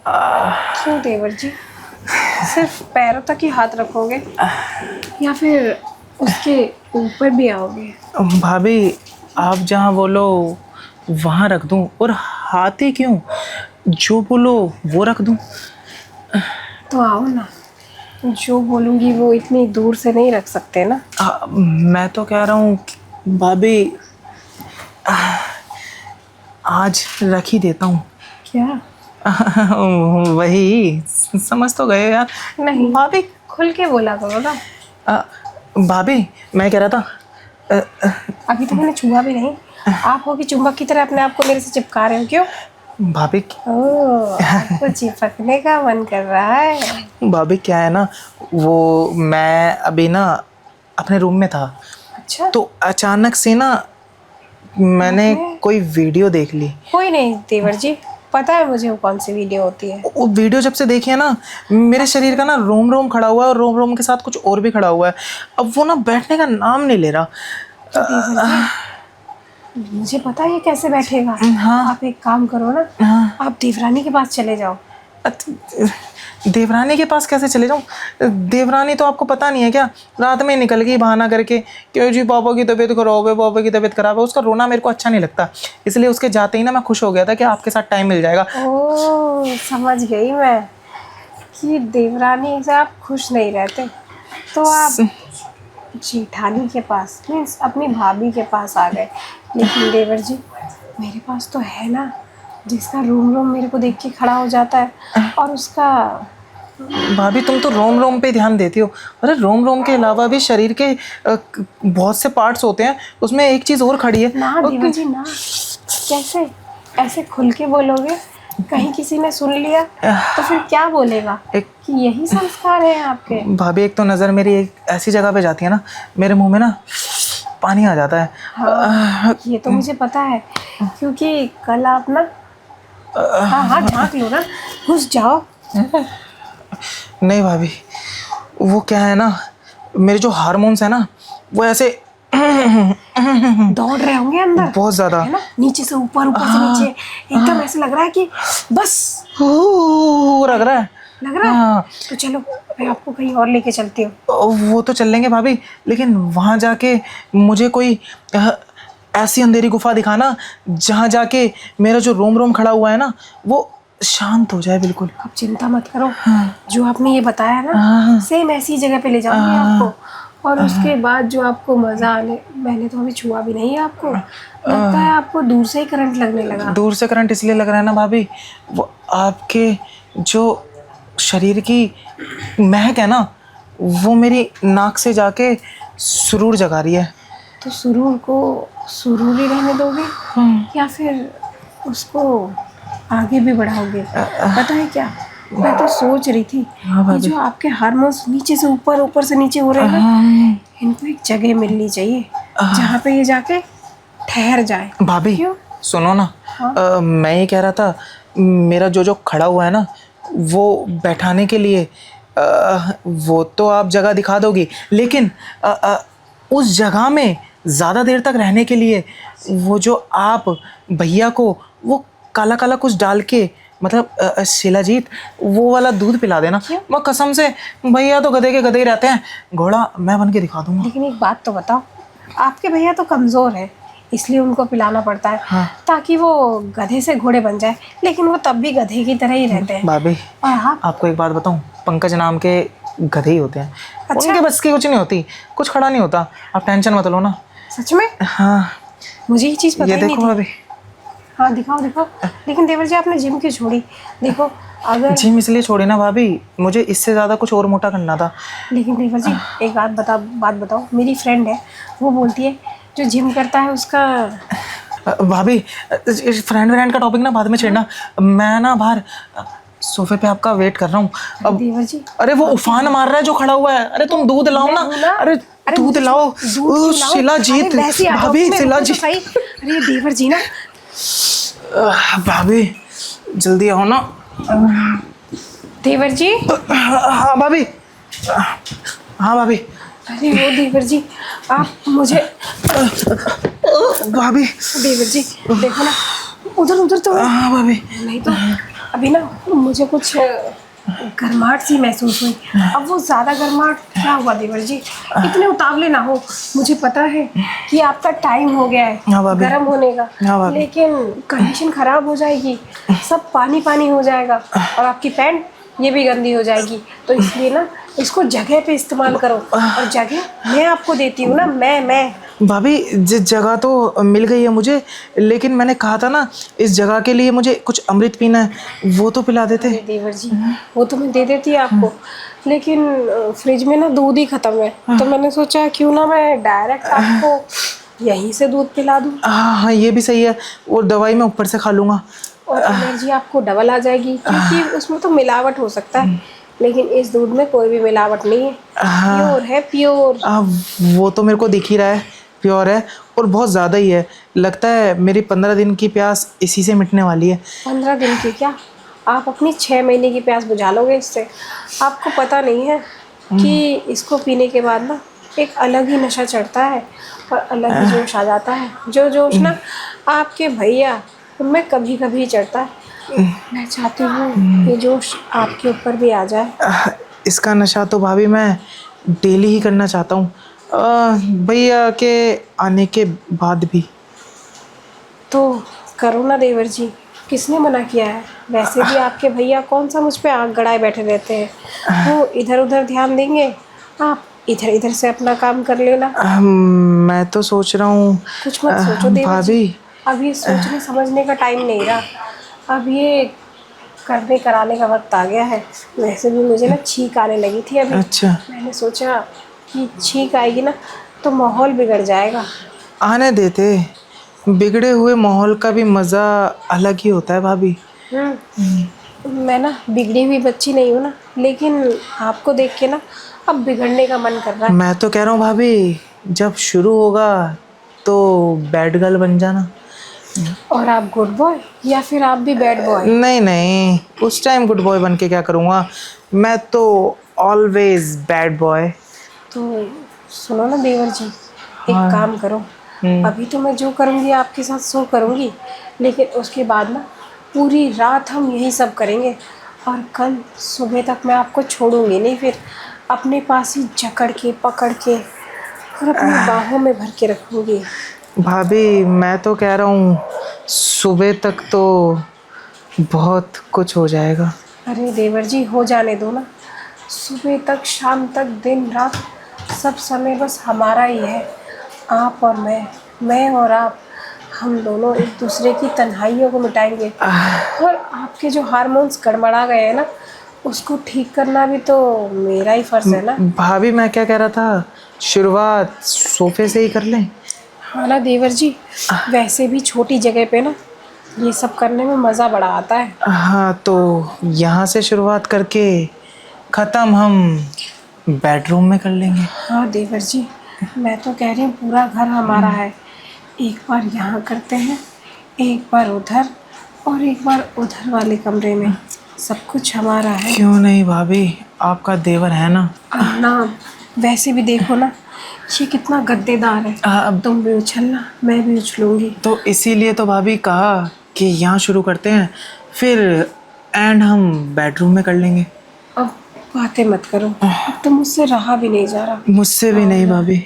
क्यों देवर जी, सिर्फ पैरों तक ही हाथ रखोगे या फिर उसके ऊपर भी आओगे? भाभी आप जहाँ बोलो वहाँ रख दूँ, और हाथ ही क्यों, जो बोलो वो रख दूँ। तो आओ ना, जो बोलूँगी वो इतनी दूर से नहीं रख सकते ना। मैं तो कह रहा हूँ भाभी आज रख ही देता हूँ। क्या? वही समझ तो गए यार। नहीं भाभी खुल के बोला करो ना। भाभी मैं कह रहा था अभी तो मैंने छुआ भी नहीं, आप हो कि चुंबक की तरह अपने आप को मेरे से चिपका रहे हो। क्यों? भाभी ओह, आपको चिपकने का मन कर रहा है। भाभी क्या है ना, वो मैं अभी ना अपने रूम में था, अच्छा, तो अचानक से ना मैंने कोई वीडियो देख ली। कोई नहीं देवर जी, पता है मुझे वो कौन सी वीडियो होती है। वो वीडियो जब से देखी है ना, मेरे शरीर का ना रोम रोम खड़ा हुआ है, और रोम रोम के साथ कुछ और भी खड़ा हुआ है। अब वो ना बैठने का नाम नहीं ले रहा। तो देवर जी, मुझे पता है ये कैसे बैठेगा। हाँ आप एक काम करो ना, हाँ। आप देवरानी के पास चले जाओ। देवरानी के पास कैसे चले जाऊँ? देवरानी तो आपको पता नहीं है क्या, रात में निकल गई बहाना करके, क्यों जी पापा की तबीयत खराब है, पापा की तबीयत खराब है। उसका रोना मेरे को अच्छा नहीं लगता, इसलिए उसके जाते ही ना मैं खुश हो गया था कि आपके साथ टाइम मिल जाएगा। ओह, समझ गई मैं कि देवरानी से आप खुश नहीं रहते, तो आप जेठानी के पास मीन्स अपनी भाभी के पास आ गए। लेकिन देवर जी, मेरे पास तो है ना, जिसका रोम रोम मेरे को देख के खड़ा हो जाता है, और उसका। भाभी तुम तो रोम रोम पे ध्यान देती हो। अरे रोम रोम के अलावा भी शरीर के बहुत से पार्ट्स होते हैं, उसमें एक चीज़ और खड़ी है। ना देवर जी ना, कैसे ऐसे खुल के बोलोगे? कहीं किसी ने सुन लिया तो फिर क्या बोलेगा कि यही संस्कार है आपके? भाभी एक तो नज़र मेरी एक ऐसी जगह पे जाती है ना, मेरे मुंह में ना पानी आ जाता है। हाँ, ये तो मुझे पता है, क्योंकि कल आप ना, हाँ हाँ झाँक लो ना, घुस जाओ। नहीं भाभी, वो क्या है ना, मेरे जो हार्मोन्स है ना वो ऐसे दौड़ रहे होंगे अंदर, बहुत ज़्यादा, है ना, नीचे से ऊपर, ऊपर से नीचे, एकदम ऐसे लग रहा है कि बस लग रहा है। लग रहा है। हाँ, तो चलो मैं आपको कहीं और लेके चलती हूँ। वो तो चल लेंगे भाभी, लेकिन वहाँ जाके मुझे कोई ऐसी अंधेरी गुफा दिखाना जहाँ जाके मेरा जो रोम रोम खड़ा हुआ है ना वो शांत हो जाए बिल्कुल। आप चिंता मत करो। हाँ, जो आपने ये बताया ना, हाँ, सेम ऐसी जगह पे ले जाऊंगी आपको, और उसके बाद जो आपको मज़ा आने, मैंने तो अभी छुआ भी नहीं है आपको, लगता है आपको दूर से ही करंट लगने लगा। दूर से करंट इसलिए लग रहा है ना भाभी, वो आपके जो शरीर की महक है ना वो मेरी नाक से जाके सुरूर जगा रही है। तो सुरूर को सुरूर ही रहने दोगे या फिर उसको आगे भी बढ़ाओगे? पता है क्या, मैं तो सोच रही थी कि जो आपके हार्मोन्स नीचे से ऊपर, ऊपर से नीचे हो रहे हैं ना, इनको एक जगह मिलनी चाहिए जहाँ पे ये जाके ठहर जाए। भाभी क्यों? सुनो ना, मैं ये कह रहा था, मेरा जो जो खड़ा हुआ है ना वो बैठाने के लिए वो तो आप जगह दिखा दोगी, लेकिन उस जगह में ज़्यादा देर तक रहने के लिए वो जो आप भैया को वो काला काला कुछ डाल के, मतलब शिलाजीत वो वाला दूध पिला देना। मैं कसम से, भैया तो गधे के गधे ही रहते हैं, घोड़ा मैं बन के दिखा दूंगा। लेकिन एक बात तो बताओ, आपके भैया तो कमज़ोर है, इसलिए उनको पिलाना पड़ता है। हाँ। ताकि वो गधे से घोड़े बन जाए, लेकिन वो तब भी गधे की तरह ही रहते हैं। भाभी और हाँ, आपको एक बात बताऊं, पंकज नाम के गधे ही होते हैं। अच्छा? उनके बस की कुछ नहीं होती, कुछ खड़ा नहीं होता, आप टेंशन मत लो ना। सच में? हाँ मुझे ये चीज़ पता ये ही नहीं देखो थी। भाभी। हाँ दिखाओ दिखाओ। लेकिन देवर जी आपने जिम क्यों छोड़ी? देखो अगर जिम इसलिए छोड़ी ना भाभी, मुझे इससे ज़्यादा कुछ और मोटा करना था। लेकिन देवर जी एक बात बताओ, मेरी फ्रेंड है, वो बोलती है जो जिम करता है उसका। भाभी फ्रेंड व्रेंड का टॉपिक ना बाद में छेड़ना, मैं ना बाहर सोफे पे आपका वेट कर रहा हूँ अब। देवर जी, अरे वो उफान मार रहा है जो खड़ा हुआ है, अरे तुम दूध लाओ ना। अरे दूध लाओ, शिलाजीत भाभी, शिलाजीत। अरे देवर जी ना, भाभी जल्दी आओ ना। देवर जी। हाँ भाभी, हाँ भाभी। अरे वो देवर जी, आप मुझे, भाभी देवर जी देखो ना, उधर उधर तो हाँ भाभी। नहीं तो अभी ना मुझे कुछ गर्माहट सी महसूस हुई। अब वो ज़्यादा गर्माहट क्या हुआ देवर जी, इतने उतावले ना हो। मुझे पता है कि आपका टाइम हो गया है हाँ भाभी। गर्म होने का, हाँ भाभी। लेकिन कंडीशन ख़राब हो जाएगी, सब पानी पानी हो जाएगा और आपकी पैंट ये भी गंदी हो जाएगी। तो इसलिए ना इसको जगह पे इस्तेमाल करो, और जगह मैं आपको देती हूँ ना, मैं भाभी जिस जगह तो मिल गई है मुझे, लेकिन मैंने कहा था ना इस जगह के लिए मुझे कुछ अमृत पीना है, वो तो पिला देते। अरे देवर जी, वो तो मैं दे देती आपको, लेकिन फ्रिज में ना दूध ही खत्म है, तो मैंने सोचा क्यों ना मैं डायरेक्ट आपको यहीं से दूध पिला दूँ, हाँ हाँ, ये भी सही है, और दवाई मैं ऊपर से खा लूँगा। और एनर्जी आपको डबल आ जाएगी, क्योंकि उसमें तो मिलावट हो सकता है, लेकिन इस दूध में कोई भी मिलावट नहीं है, प्योर है प्योर। वो तो मेरे को दिख ही रहा है, प्योर है, और बहुत ज़्यादा ही है। लगता है मेरी 15 दिन की प्यास इसी से मिटने वाली है। 15 दिन की क्या, आप अपनी 6 महीने की प्यास बुझा लोगे इससे। आपको पता नहीं है कि इसको पीने के बाद ना एक अलग ही नशा चढ़ता है और अलग ही जोश आ जाता है, जो जोश ना आपके भैया उनमें कभी कभी चढ़ता है। मैं चाहती हूँ ये जोश आपके ऊपर भी आ जाए। इसका नशा तो भाभी मैं डेली ही करना चाहता हूँ, भैया के आने के बाद भी। तो करो ना देवर जी, किसने मना किया है। वैसे भी आपके भैया कौन सा मुझ पे आँख गड़ाए बैठे रहते हैं, वो इधर उधर ध्यान देंगे, आप इधर इधर से अपना काम कर लेना। मैं तो सोच रहा हूँ कुछ मत सोचो देवर जी, भाभी। अब ये सोचने समझने का टाइम नहीं रहा, अब ये करने कराने का वक्त आ गया है। वैसे भी मुझे ना छींक आने लगी थी अभी। अच्छा, मैंने सोचा कि छींक आएगी ना तो माहौल बिगड़ जाएगा। आने देते, बिगड़े हुए माहौल का भी मज़ा अलग ही होता है भाभी। मैं ना बिगड़ी हुई बच्ची नहीं हूँ ना, लेकिन आपको देख के ना अब बिगड़ने का मन कर रहा है। मैं तो कह रहा हूँ भाभी, जब शुरू होगा तो बैड गर्ल बन जाना। और आप गुड बॉय या फिर आप भी बैड बॉय? नहीं नहीं, उस टाइम गुड बॉय बन के क्या करूँगा, मैं तो ऑलवेज बैड बॉय। तो सुनो ना देवर जी, एक काम करो, अभी तो मैं जो करूँगी आपके साथ सो करूँगी, लेकिन उसके बाद ना पूरी रात हम यही सब करेंगे, और कल सुबह तक मैं आपको छोड़ूंगी नहीं, फिर अपने पास ही जकड़ के पकड़ के और अपनी बाहों में भर के रखूँगी। भाभी मैं तो कह रहा हूँ सुबह तक तो बहुत कुछ हो जाएगा। अरे देवर जी, हो जाने दो ना, सुबह तक शाम तक दिन रात सब समय बस हमारा ही है। आप और मैं और आप, हम दोनों एक दूसरे की तन्हाइयों को मिटाएंगे, और आपके जो हार्मोन्स गड़बड़ा गए हैं ना उसको ठीक करना भी तो मेरा ही फर्ज है ना। भाभी मैं क्या कह रहा था, शुरुआत सोफे से ही कर लें। हाँ ना देवर जी, वैसे भी छोटी जगह पे ना ये सब करने में मज़ा बड़ा आता है। हाँ तो यहाँ से शुरुआत करके ख़त्म हम बेडरूम में कर लेंगे। हाँ देवर जी, मैं तो कह रही हूँ पूरा घर हमारा है, एक बार यहाँ करते हैं, एक बार उधर, और एक बार उधर वाले कमरे में, सब कुछ हमारा है। क्यों नहीं भाभी, आपका देवर है ना। ना वैसे भी देखो ना ये कितना गद्देदार है, तुम भी उछलना मैं भी उछलूंगी। तो इसीलिए तो भाभी कहा कि यहाँ शुरू करते हैं, फिर एंड हम बेडरूम में कर लेंगे। अब बातें मत करो, अब तो मुझसे रहा भी नहीं जा रहा। मुझसे भी नहीं भाभी।